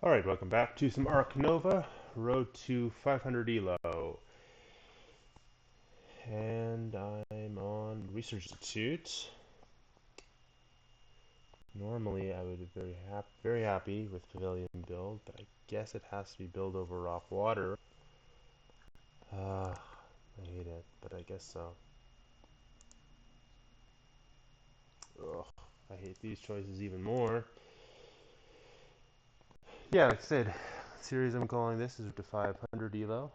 Alright, welcome back to some Arc Nova, road to 500 elo. And I'm on Research Institute. Normally I would be very happy with Pavilion build, but I guess it has to be build over rock water. I hate it, but I guess so. Ugh, I hate these choices even more. Yeah, like I said, the series I'm calling this is to 500 elo.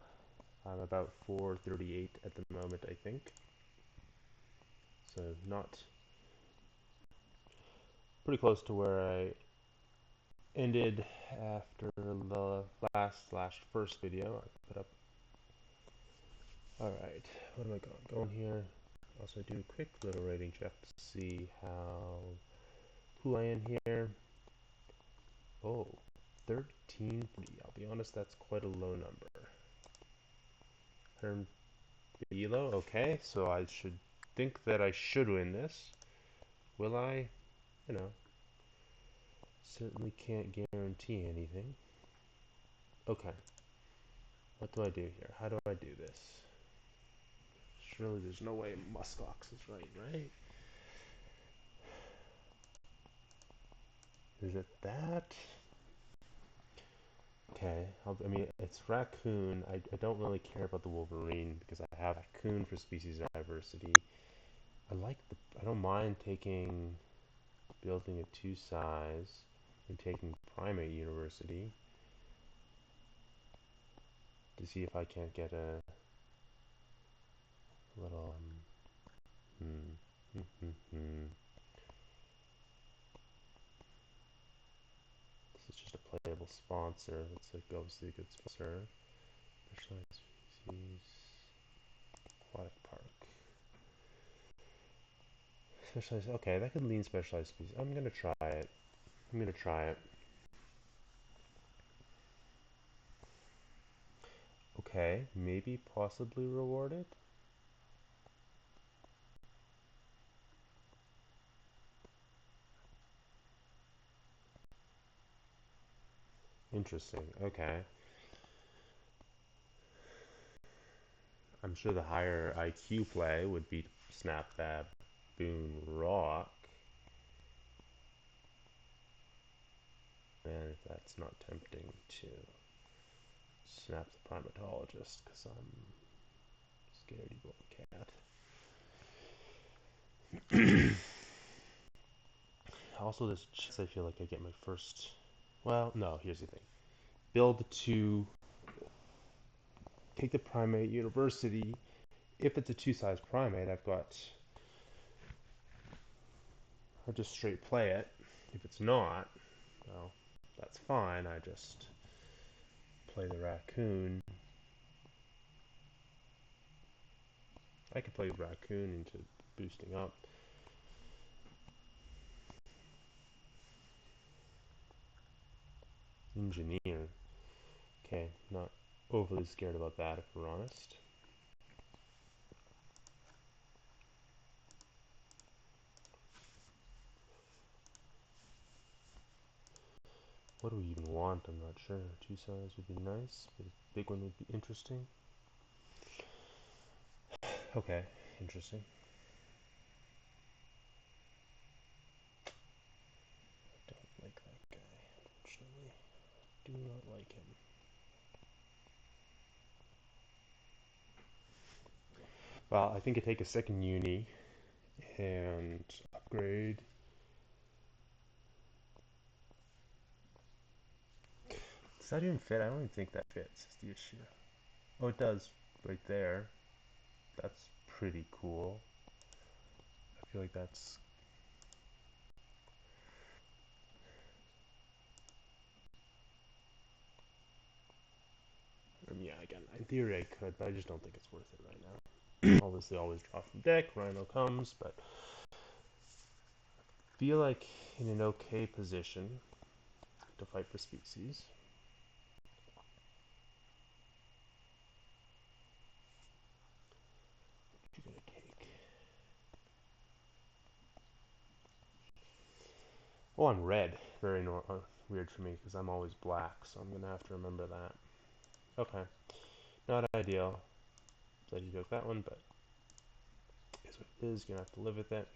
I'm about 438 at the moment, I think. So not pretty close to where I ended after the last/first video I put up. Alright, what am I going here? Also do a quick little rating check to see who I am here. Oh, 13-3. I'll be honest, that's quite a low number. Turn elo, okay, so I should think that I should win this. Will I? You know, certainly can't guarantee anything. Okay, what do I do here? How do I do this? Surely there's no way Muskox is right? Is it that? Okay, I mean, it's raccoon. I don't really care about the wolverine because I have raccoon for species diversity. I don't mind building a two size and taking primate university to see if I can't get a little, This is just a playable sponsor. That's like obviously a good sponsor. Specialized species, aquatic park. Specialized, okay, that could lean specialized species. I'm gonna try it. Okay, maybe possibly rewarded. Interesting, okay. I'm sure the higher IQ play would be Snap Baboon Rock. And if that's not tempting to snap the primatologist, because I'm scared you will cat. Also, this chance I feel like I get my first. Well, no, here's the thing. Build to take the primate university. If it's a two-size primate, I just straight play it. If it's not, well, that's fine. I just play the raccoon. I could play the raccoon into boosting up. Engineer. Okay, not overly scared about that if we're honest. What do we even want? I'm not sure. Two size would be nice, but a big one would be interesting. Okay, interesting. I don't like that guy, unfortunately. Do not like him. Well, I think I take a second uni and upgrade. Does that even fit? I don't even think that fits, is the issue. Oh, it does, right there. That's pretty cool. I feel like that's... yeah, again, in theory I could, but I just don't think it's worth it right now. Obviously, always draw from deck, Rhino comes, but feel like in an okay position to fight for species. What you gonna take? Oh, I'm red. very weird for me because I'm always black, so I'm gonna have to remember that. Okay, not ideal. Let you joke that one, but is what it is. You're gonna have to live with it.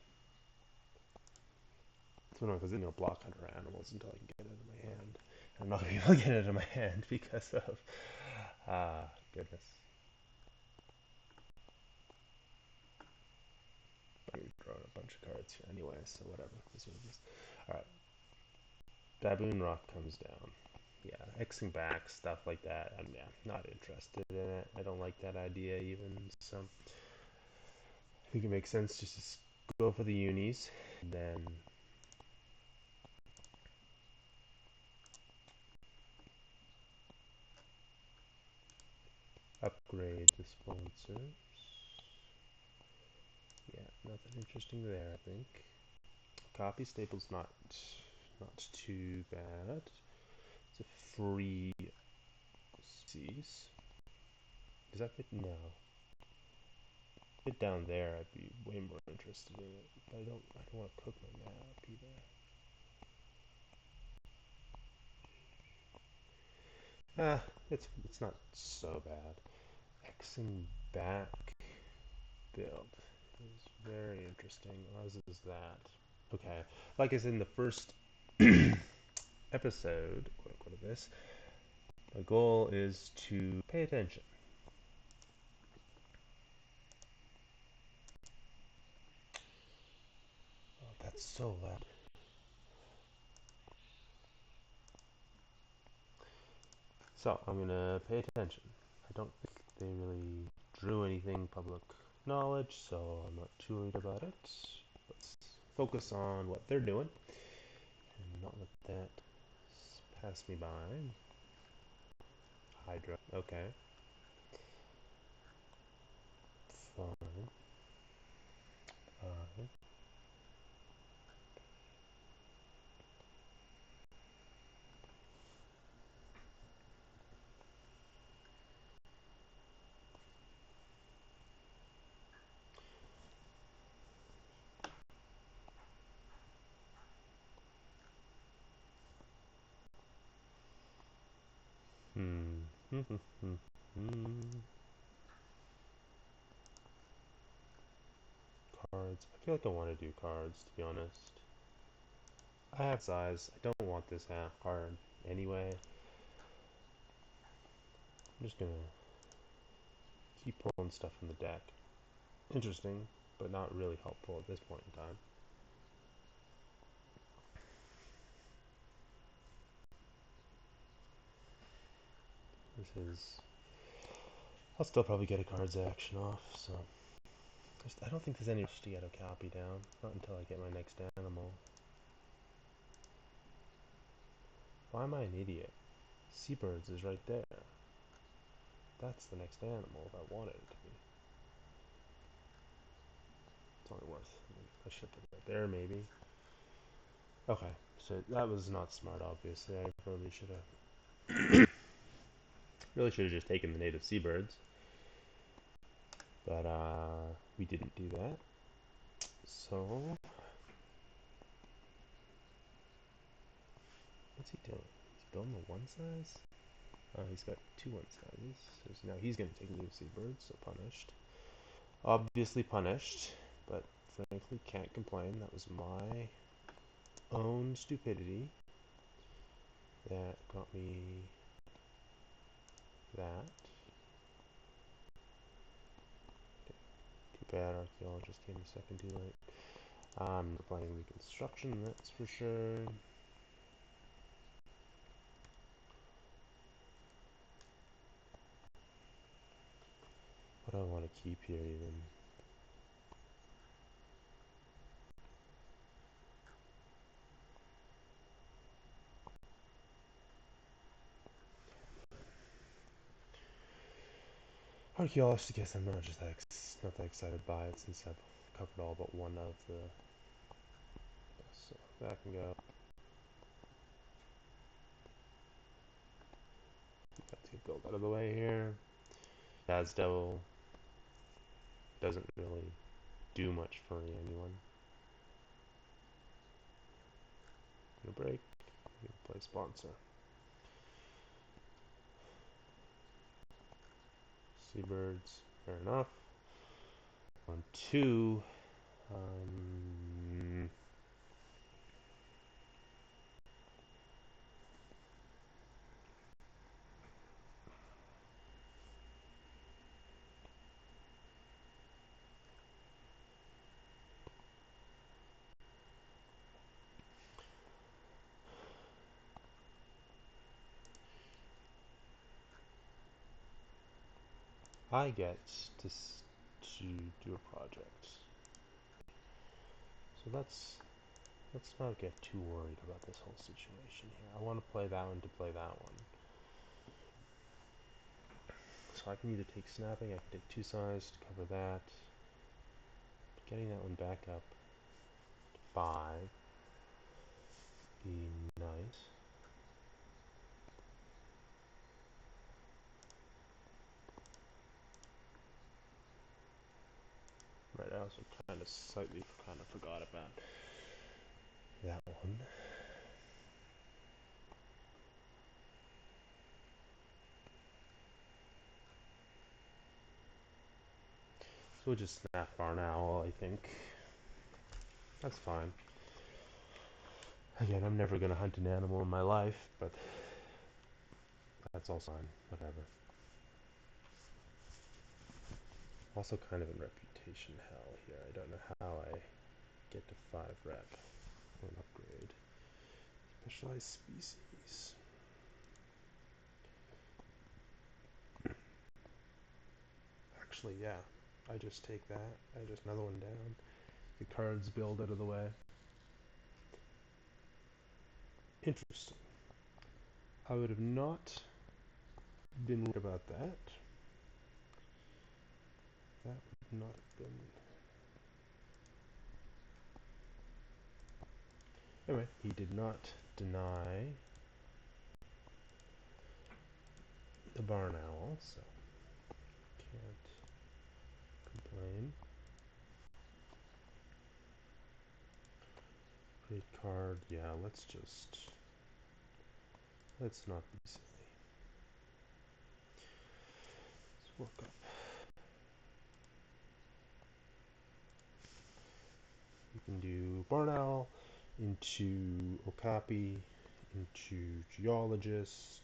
So no, because then you'll block under animals until I can get it out of my hand. I'm not gonna be able to get it out of my hand because of goodness. I'm drawing a bunch of cards here anyway, so whatever. This is what it is. All right, baboon rock comes down. Yeah, Xing back, stuff like that. I'm yeah, not interested in it. I don't like that idea even. So I think it makes sense just to go for the unis, and then upgrade the sponsors. Yeah, nothing interesting there, I think. Copy staple's not too bad. It's a free species. Does that fit? No. Fit down there, I'd be way more interested in it. But I don't want to cook my map either. Ah, it's not so bad. Xing back build is very interesting. As is that. Okay, like I said in the first episode, quote unquote, of this, my goal is to pay attention. Oh, that's so loud. So I'm gonna pay attention. I don't think they really drew anything public knowledge, so I'm not too worried about it. Let's focus on what they're doing and not let that pass me by. Hydra. Okay. Fine. Fine. Hmm. Cards. I feel like I want to do cards, to be honest. I have size. I don't want this half card anyway. I'm just gonna keep pulling stuff from the deck. Interesting, but not really helpful at this point in time. This is... I'll still probably get a card's action off, so... I don't think there's any rush to get a copy down. Not until I get my next animal. Why am I an idiot? Seabirds is right there. That's the next animal if I wanted it to be. It's only worth... I should put it right there, maybe. Okay, so that was not smart, obviously. I probably should have... Really should have just taken the native seabirds. But, we didn't do that. So... What's he doing? He's building a one size? He's got two one sizes. So now he's going to take new seabirds, so punished. Obviously punished, but frankly can't complain. That was my own stupidity that got me that. Too bad archaeologist came a second too late. I'm playing reconstruction, that's for sure. What do I want to keep here even? Archaeologist, I guess I'm not just not that excited by it since I've covered all but one of the... So that can go. Let's get built out of the way here. Daz Devil doesn't really do much for anyone. Gonna break. We can play sponsor. Seabirds, fair enough. On 2, I get to do a project. So let's not get too worried about this whole situation here. I want to play that one to play that one. So I can either take snapping, I can take 2 size to cover that. Getting that one back up to 5 be nice. Right, I also kind of slightly forgot about that one. So we'll just snap Barn Owl, I think. That's fine. Again, I'm never going to hunt an animal in my life, but that's all fine. Whatever. Also kind of in reputation hell here. I don't know how I get to 5 rep for an upgrade. Specialized species. Actually, yeah. I just take that. I just another one down. The cards build out of the way. Interesting. I would have not been worried about that. That would not have been... Anyway, he did not deny the barn owl, so can't complain. Great card. Yeah, let's not be silly. Let's work up. You can do barn owl into Okapi, into geologist.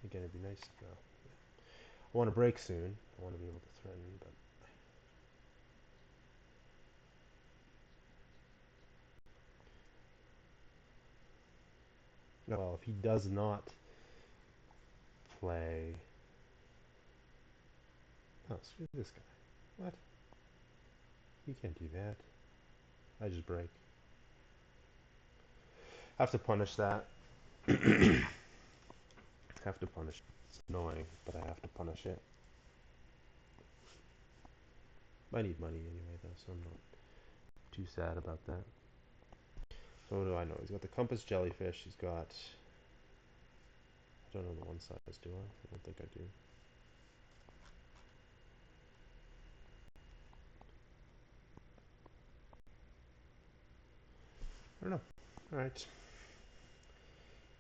Again, it'd be nice. Well, yeah. I want to break soon. I want to be able to threaten, but well, if he does not play, oh, screw this guy. What? You can't do that. I just break. Have to punish that. Have to punish it. It's annoying, but I have to punish it. I need money anyway, though, so I'm not too sad about that. So what do I know? He's got the compass jellyfish. He's got... I don't know the one size, do I? I don't think I do. I don't know. Alright.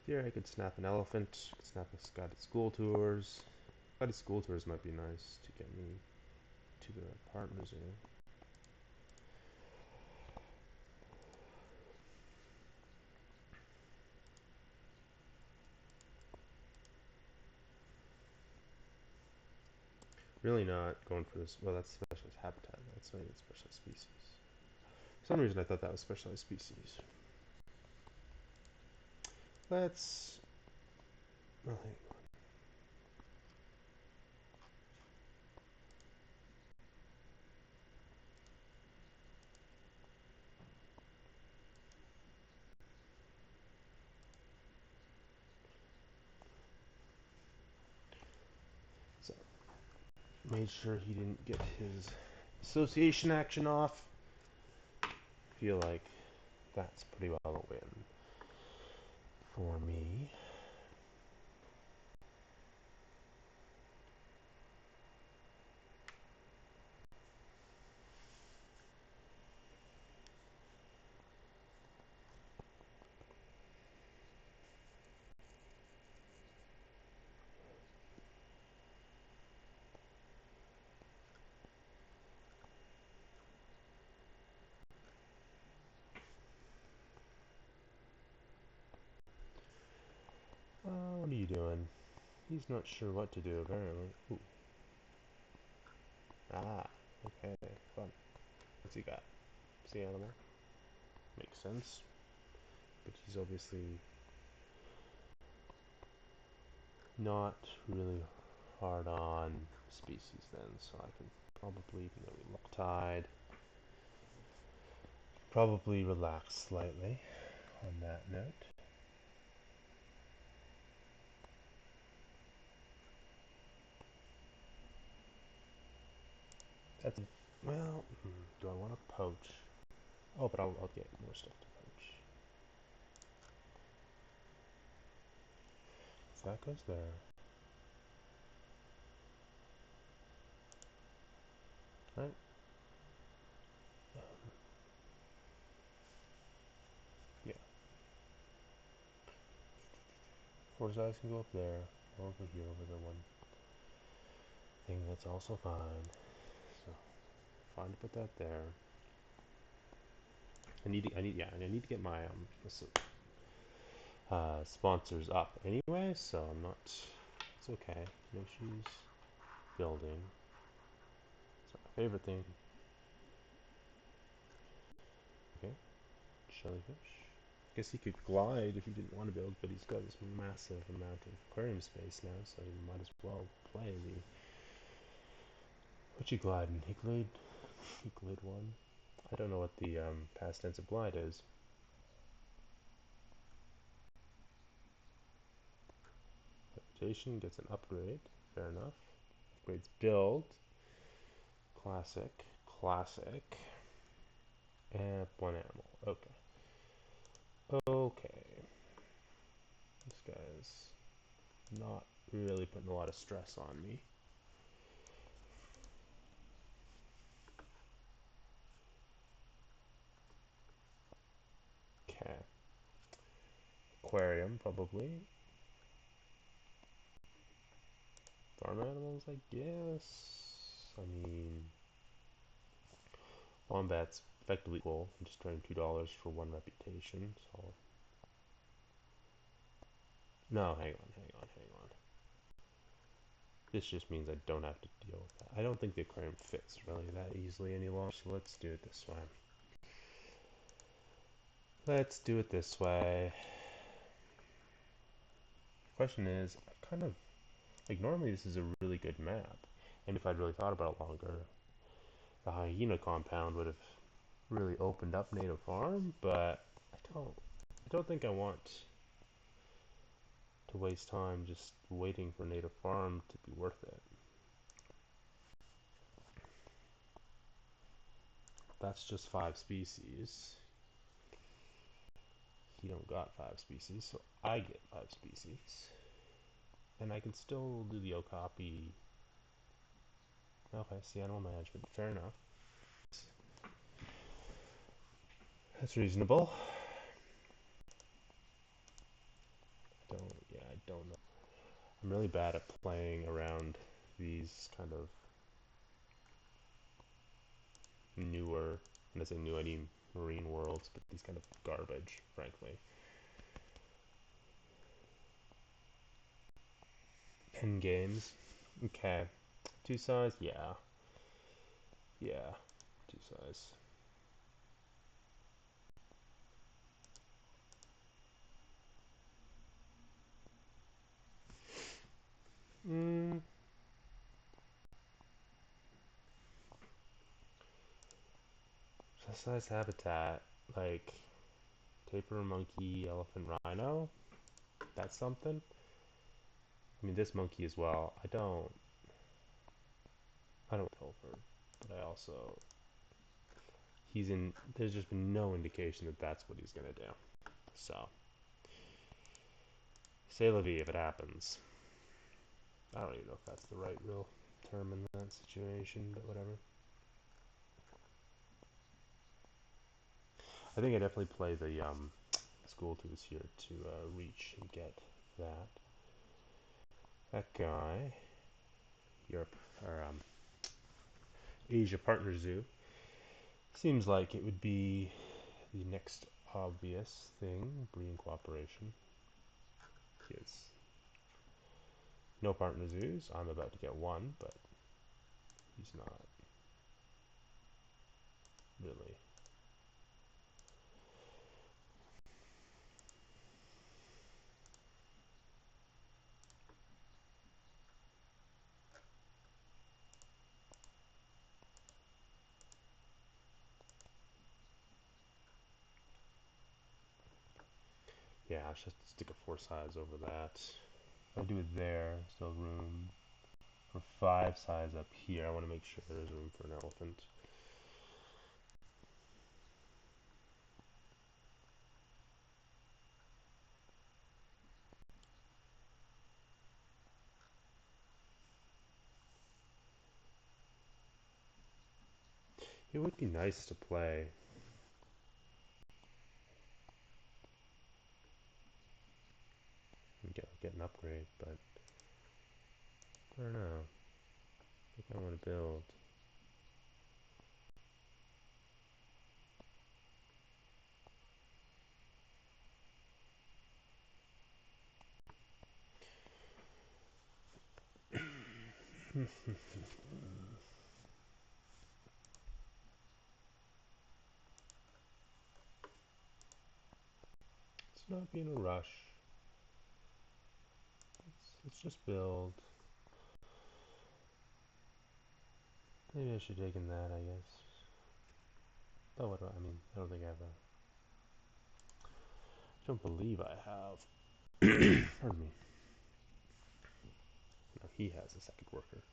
Here I could snap an elephant. Could snap a guided school tours. Guided school tours might be nice to get me to the partners in. Really not going for this. Well, that's specialized habitat. That's not even specialized species. For some reason I thought that was specialized species. Let's... Oh, hang on. So, made sure he didn't get his association action off. Feel like that's pretty well a win for me. doing? He's not sure what to do, apparently. Ooh. Ah, okay, fun. What's he got? Sea animal? Makes sense. But he's obviously not really hard on species then, so I can probably, even though we look tide, probably relax slightly on that note. That's, well, do I want to poach? Oh, but I'll get more stuff to poach. So that goes there. Right? Yeah. Force eyes can go up there, or over here, over the one thing that's also fine. So, fine to put that there. I need to get my sponsors up anyway, so I'm not, it's okay. No shoes, building. It's not my favorite thing. Okay, jellyfish. Guess he could glide if he didn't want to build, but he's got this massive amount of aquarium space now, so he might as well play the. What you gliding? He glide one. I don't know what the past tense of glide is. Reputation gets an upgrade. Fair enough. Upgrades build. Classic. Classic. And one animal. Okay. Okay. This guy's not really putting a lot of stress on me. Okay. Aquarium, probably. Farm animals, I guess. I mean, wombat's effectively equal. I'm just trying $2 for one reputation, so. No, hang on. This just means I don't have to deal with that. I don't think the aquarium fits really that easily any longer, so let's do it this way. Let's do it this way. Question is, I kind of, like, normally this is a really good map, and if I'd really thought about it longer, the hyena compound would have really opened up native farm, but I don't think I want to waste time just waiting for native farm to be worth it. That's just 5 species. He don't got 5 species, so I get 5 species. And I can still do the Okapi. Okay, see animal management. Fair enough. That's reasonable. I don't know. I'm really bad at playing around these kind of newer, when I say new, I mean marine worlds, but these kind of garbage, frankly. Endgames. Okay. Two size? Yeah. Yeah. Two size. Mm. Plus size habitat. Like, tapir, monkey, elephant, rhino? That's something? I mean, this monkey as well. I don't pilfer, but I also, there's just been no indication that that's what he's gonna do. So, say la vie if it happens. I don't even know if that's the right real term in that situation, but whatever. I think I definitely play the school tools here to reach and get that. That guy, Europe, or Asia Partner Zoo, seems like it would be the next obvious thing, breeding cooperation. Kids. No partner zoos. I'm about to get one, but he's not really. Yeah, I should stick a 4 size over that. If I do it there, still room for 5 size up here. I want to make sure there's room for an elephant. It would be nice to play. And get an upgrade, but I don't know. I think I want to build. Let's not be in a rush. Let's just build. Maybe I should take in that, I guess. Oh, what do I mean? I don't think I have a. I don't believe I have. Pardon me. No, he has a second worker,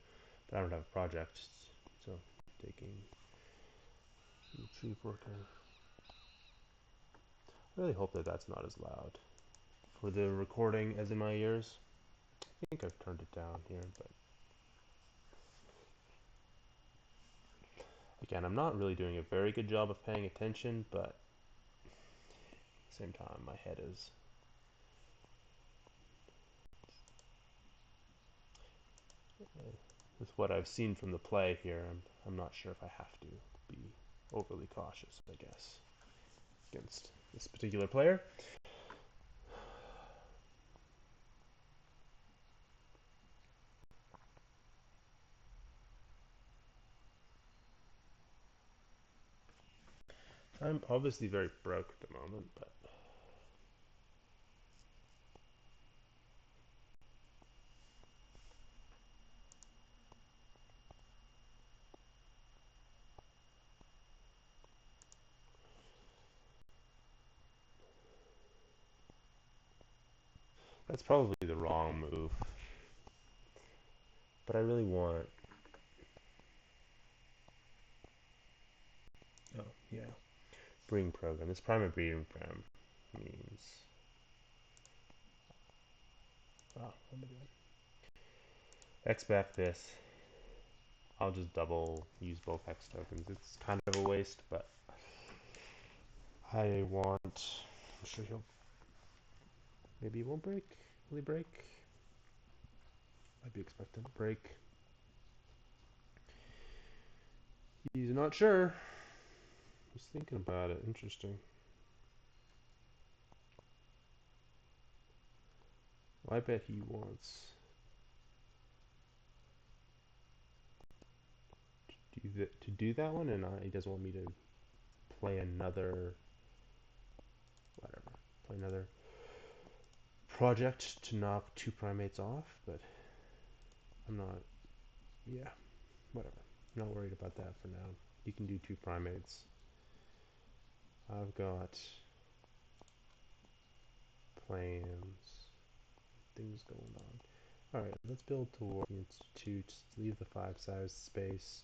but I don't have a project, so taking the chief worker. I really hope that that's not as loud for the recording as in my ears. I think I've turned it down here, but again, I'm not really doing a very good job of paying attention, but at the same time, my head is. With what I've seen from the play here, I'm not sure if I have to be overly cautious, I guess, against this particular player. I'm obviously very broke at the moment, but that's probably the wrong move. But I really want. Oh, yeah. Breeding program. This primary breeding program means. Oh, what am I doing? X back this. I'll just double use both X tokens. It's kind of a waste, but I want. I'm sure he'll. Maybe he won't break. Will he break? I'd be expecting to break. He's not sure. He's thinking about it. Interesting. Well, I bet he wants to do that one, and he doesn't want me to play another. Whatever. Play another project to knock 2 primates off, but I'm not. Yeah, whatever. I'm not worried about that for now. You can do 2 primates. I've got plans, things going on. Alright, let's build towards the Institute. Leave the 5 size space.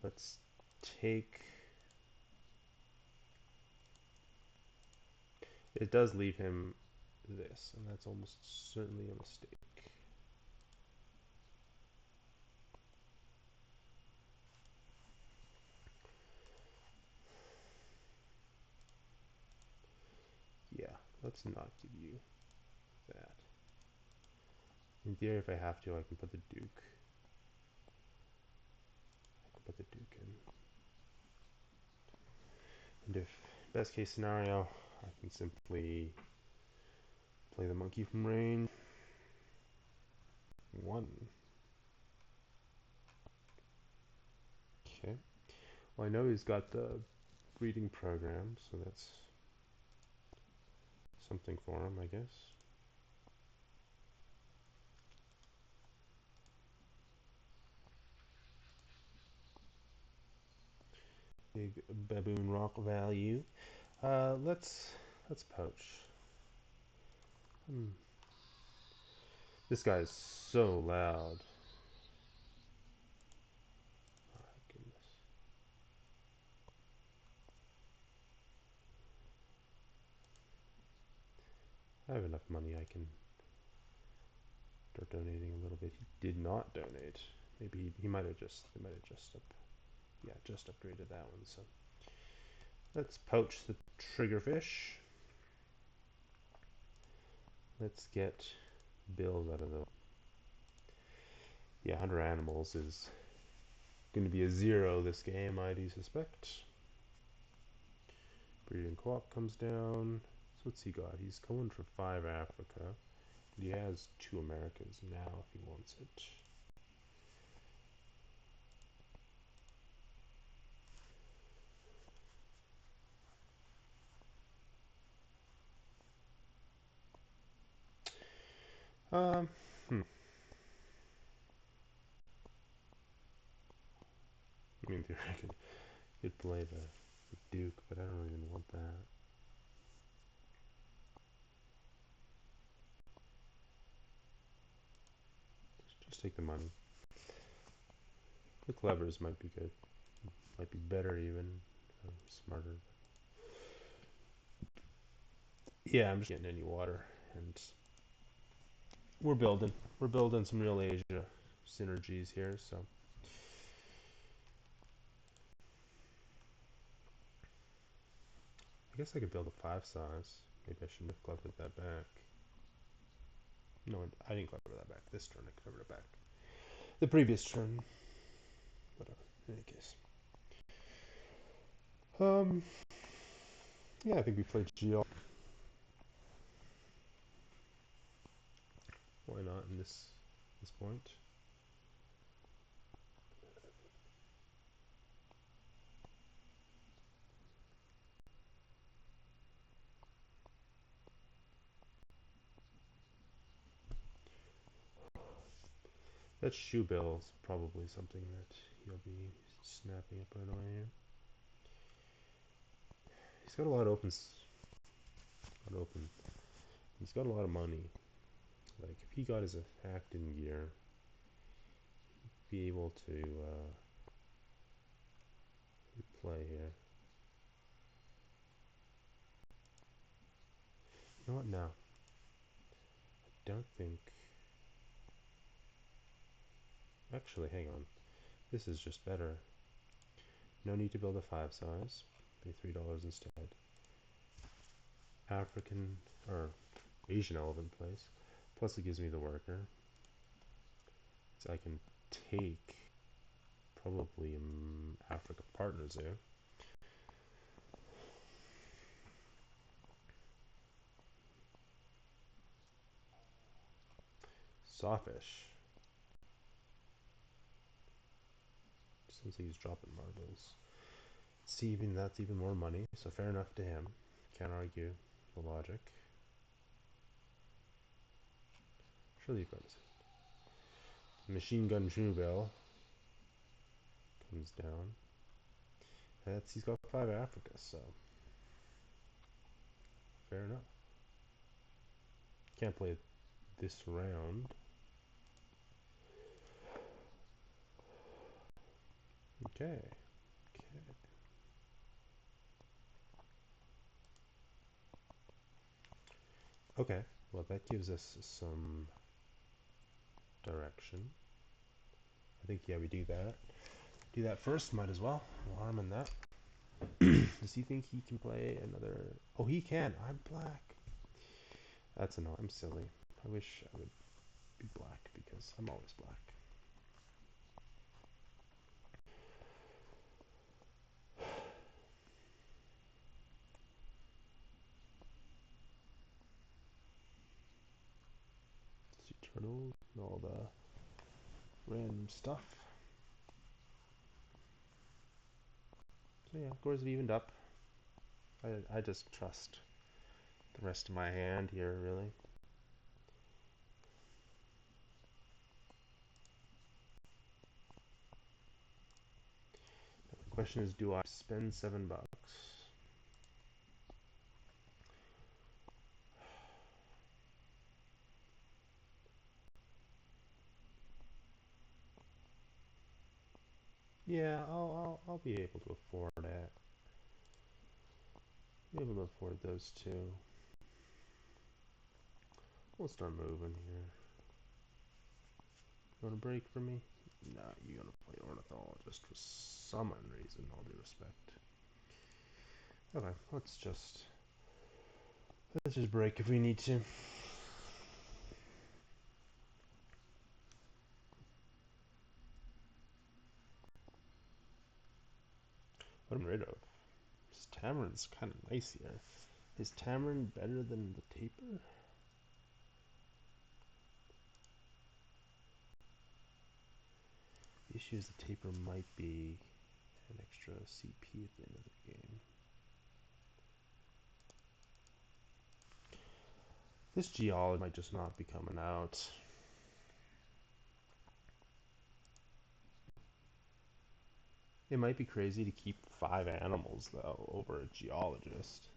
Let's take. It does leave him this, and that's almost certainly a mistake. Yeah, let's not give you that. In theory, if I have to, I can put the Duke. I can put the Duke in. And if best case scenario, I can simply play the monkey from range. 1. Okay. Well, I know he's got the breeding program, so that's something for him, I guess. Big baboon rock value. Let's poach. Hmm. This guy is so loud. Oh, goodness. I have enough money I can start donating a little bit. He did not donate. Maybe he might have just upgraded that one. So let's poach the triggerfish. Let's get bills out of the. Yeah, 100 animals is going to be a 0 this game, I do suspect. Breeding co-op comes down. So what's he got? He's going for 5 Africa. He has 2 Americas now if he wants it. Um, hmm. I mean, I could play the Duke, but I don't even want that. Just take the money. The clevers might be good. Might be better even. Smarter. Yeah, I'm just getting any water, and we're building. We're building some real Asia synergies here, so. I guess I could build a 5 size. Maybe I shouldn't have clevered that back. No, I didn't clever that back. This turn I clevered it back. The previous turn. Whatever. In any case. Um, yeah, I think we played GL. Why not in this point? That shoe bill is probably something that he'll be snapping up right away here. He's got a lot of not open. He's got a lot of money. Like if he got his acting gear, he'd be able to play here. You know what? No, I don't think. Actually, hang on. This is just better. No need to build a 5 size. Pay $3 instead. African or Asian elephant place. Plus it gives me the worker. So I can take probably Africa partner zoo. Sawfish. Seems like he's dropping marbles. See, even that's even more money, so fair enough to him. Can't argue the logic. Surely you've got this. Machine gun Jubel comes down. He's got 5 Africa, so fair enough. Can't play it this round. Okay. Okay. Okay. Well, that gives us some direction. I think, yeah, we do that. Do that first, might as well. No harm in that. Does he think he can play another? Oh, he can. I'm black. That's annoying. I'm silly. I wish I would be black because I'm always black. Sea turtles and all the random stuff. So yeah, scores have evened up. I just trust the rest of my hand here, really. The question is, do I spend $7? Yeah, I'll be able to afford it. Be able to afford those two. We'll start moving here. You want a break from me? Nah, you're gonna play ornithologist for some reason, all due respect. Okay, let's just break if we need to. What I'm rid of. This Tamarin's kind of nice here. Is Tamarin better than the taper? The issue is the taper might be an extra CP at the end of the game. This geology might just not be coming out. It might be crazy to keep 5 animals, though, over a geologist.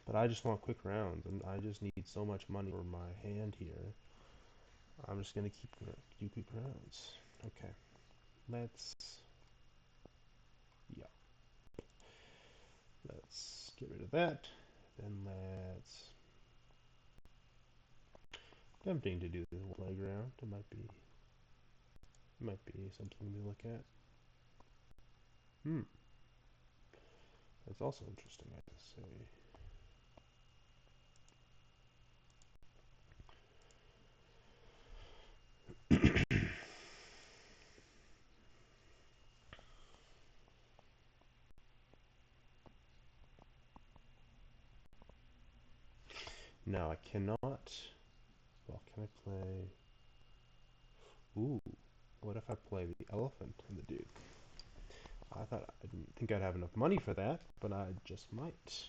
But I just want quick rounds, and I just need so much money for my hand here. I'm just gonna keep quick rounds. Okay, let's yeah, let's get rid of that. Then let's tempting to do the playground. It might be something to look at. That's also interesting, I have to say. No, I cannot. Well, can I play? Ooh, what if I play the elephant and the duke? I didn't think I'd have enough money for that, but I just might. Let's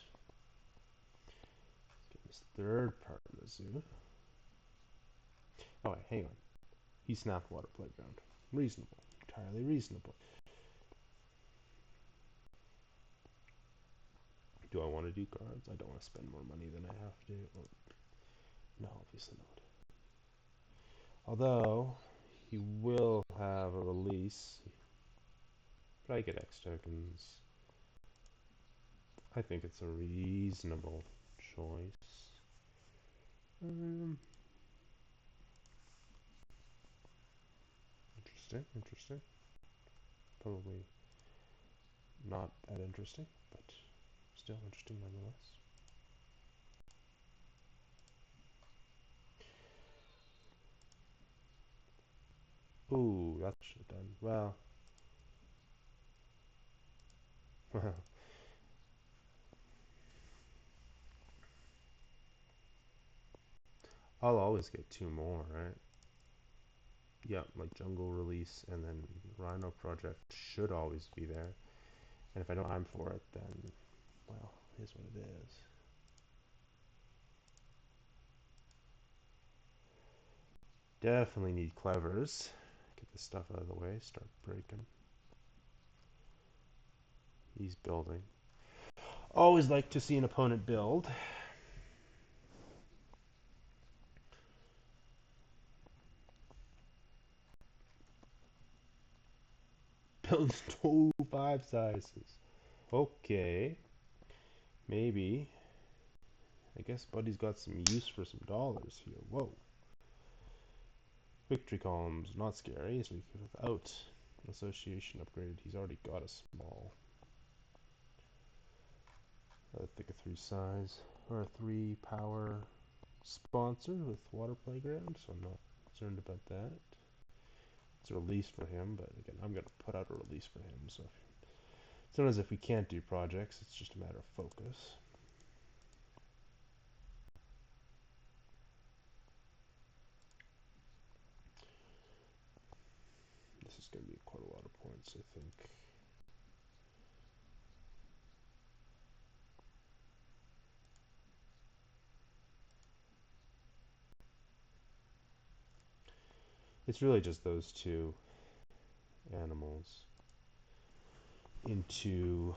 get this third part of the zoo. Oh, wait, hang on. He snapped water playground. Reasonable. Entirely reasonable. Do I want to do cards? I don't want to spend more money than I have to. Oh, no, obviously not. Although, he will have a release. But I get X tokens. I think it's a reasonable choice. Interesting. Probably not that interesting, but still interesting nonetheless. Ooh, that should have done. Well, I'll always get 2 more, right? Yeah, like jungle release and then Rhino project should always be there. And if I don't time for it, then, well, here's what it is. Definitely need clevers. Get this stuff out of the way, start breaking. He's building. Always like to see an opponent build. Builds 2 5 sizes. Okay. Maybe. I guess Buddy's got some use for some dollars here. Whoa. Victory columns, not scary, so without association upgraded, he's already got a small. I think a 3 size, or a 3 power sponsor with water playground, so I'm not concerned about that. It's a release for him, but again, I'm going to put out a release for him, so it's not as if we can't do projects, it's just a matter of focus. this is going to be quite a lot of points, I think. It's really just those two animals into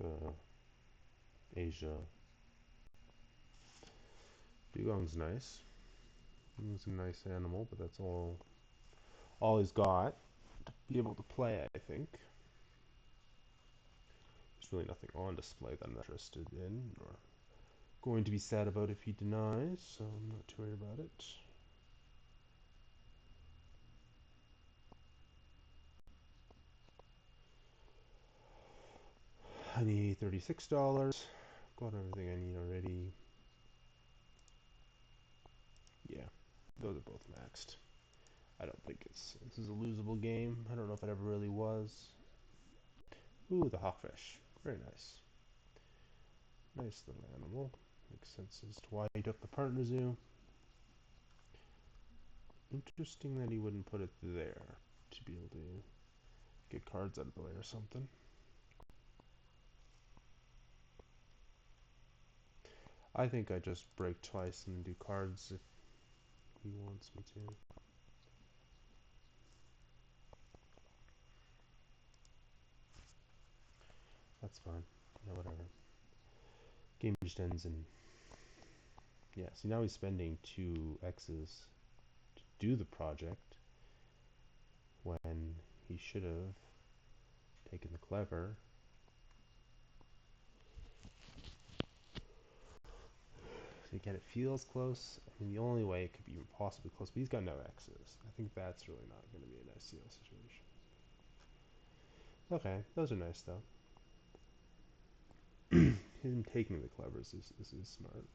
the Asia. Dugong's nice. He's a nice animal, but that's all he's got to be able to play, I think. There's really nothing on display that I'm interested in, or going to be sad about if he denies, so I'm not too worried about it. I need $36. Got everything I need already. Yeah, those are both maxed. I don't think this is a losable game. I don't know if it ever really was. Ooh, the hawkfish. Very nice. Nice little animal. Makes sense as to why he took the partner zoo. Interesting that he wouldn't put it there to be able to get cards out of the way or something. I think I just break twice and do cards if he wants me to. That's fine. Yeah, whatever. Game just ends in... Yeah, see now he's spending 2 X's to do the project when he should have taken the clever. So again, it feels close. I mean, the only way it could be even possibly close, but he's got no X's. I think that's really not going to be an SEO situation. Okay, those are nice though. Him taking the clevers is smart.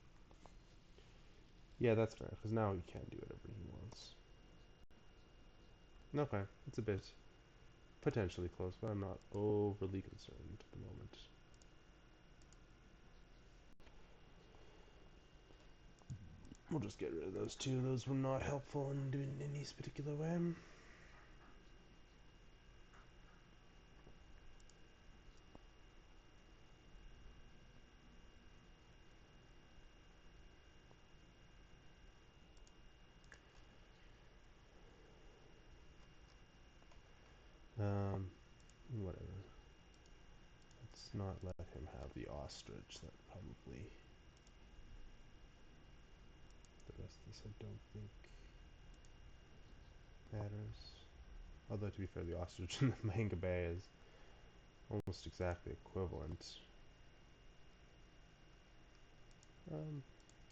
Yeah, that's fair, because now he can do whatever he wants. Okay, it's a bit potentially close, but I'm not overly concerned at the moment. We'll just get rid of those two. Those were not helpful in doing in this particular way. Whatever. Let's not let him have the ostrich. That probably... The rest of this I don't think matters. Although to be fair, the ostrich in the manga bay is almost exactly equivalent.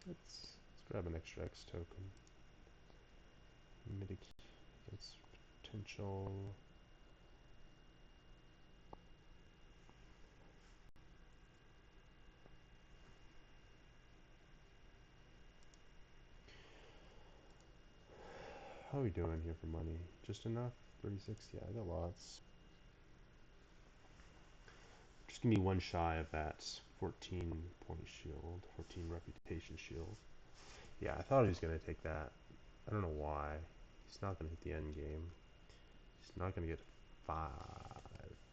Let's grab an extra X token. Mitigate against potential... How are we doing here for money? Just enough? 36? Yeah, I got lots. Just gonna be one shy of that 14 point shield, 14 reputation shield. Yeah, I thought he was gonna take that. I don't know why. He's not gonna hit the end game. He's not gonna get 5.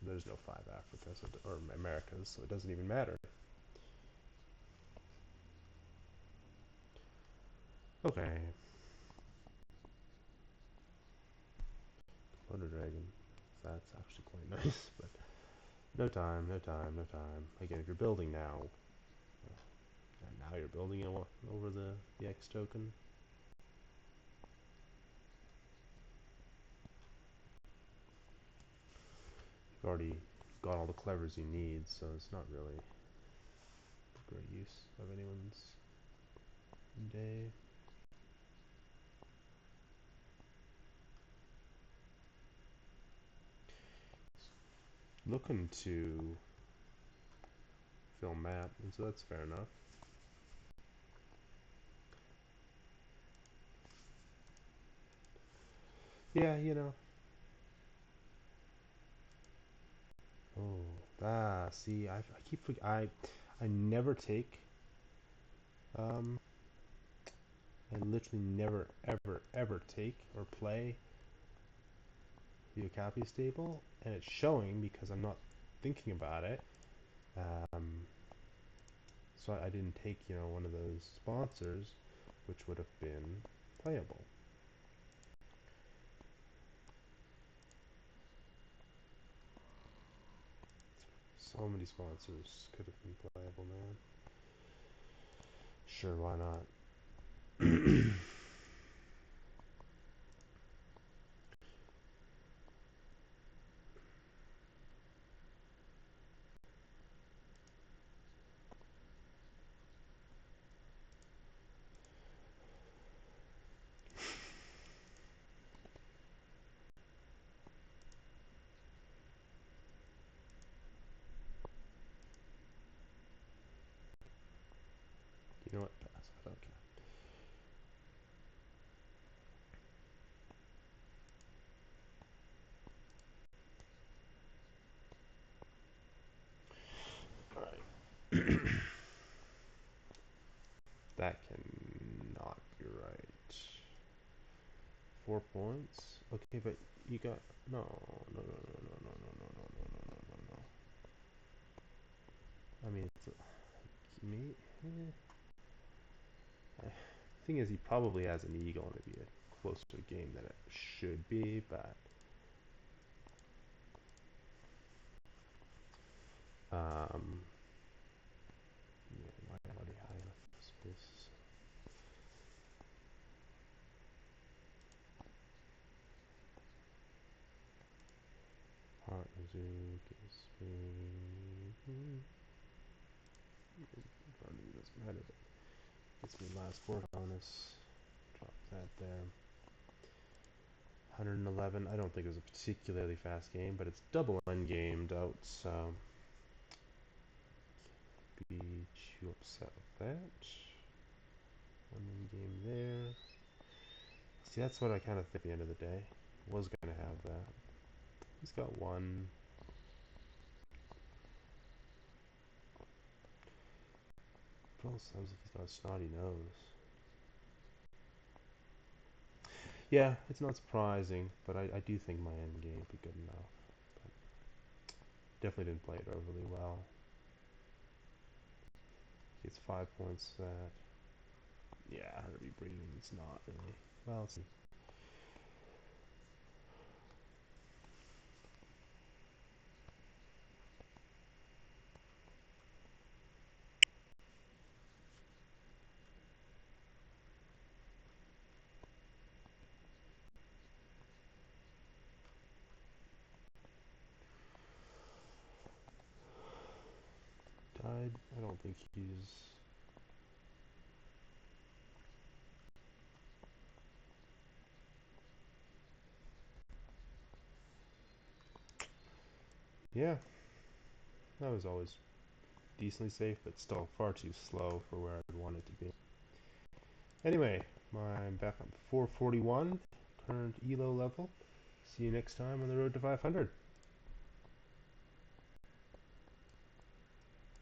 There's no 5 Africa, so or Americas, so it doesn't even matter. Okay. Wonder Dragon. That's actually quite nice, but no time, no time, no time. Again, if you're building now, and now you're building it over the X token. You've already got all the clevers you need, so it's not really a great use of anyone's day. Looking to film map, and so that's fair enough. Yeah, you know. Oh, see, I keep I never take I literally never, ever, ever take or play the Okapi stable, and it's showing because I'm not thinking about it. Um, so I didn't take, one of those sponsors, which would have been playable. So many sponsors could have been playable, man. Sure, why not? You know what? Pass. I don't care. Alright. That cannot be right. 4 points? Okay, but you got... No, no, no, no, no, no, no, no, no, no, no, no, no, no. I mean, it's... Me? Thing is, he probably has an eagle, and it'd be a closer game than it should be, but... Um... Yeah, why do high enough space? Heart Zoo gives me... Running doesn't matter, but gets me last 4 bonus. Drop that there. 111. I don't think it was a particularly fast game, but it's double endgamed out, so be too upset with that. One game there. See, that's what I kind of think at the end of the day. Was going to have that. He's got one. It almost sounds like he's got a snotty nose. Yeah, it's not surprising, but I do think my end game would be good enough. But definitely didn't play it overly well. Gets 5 points for that. Yeah, Herbie breeding, it's not really. Well, let's see. Died. I don't think he's... Yeah, that was always decently safe, but still far too slow for where I'd want it to be. Anyway, I'm back on 441, current ELO level. See you next time on the road to 500.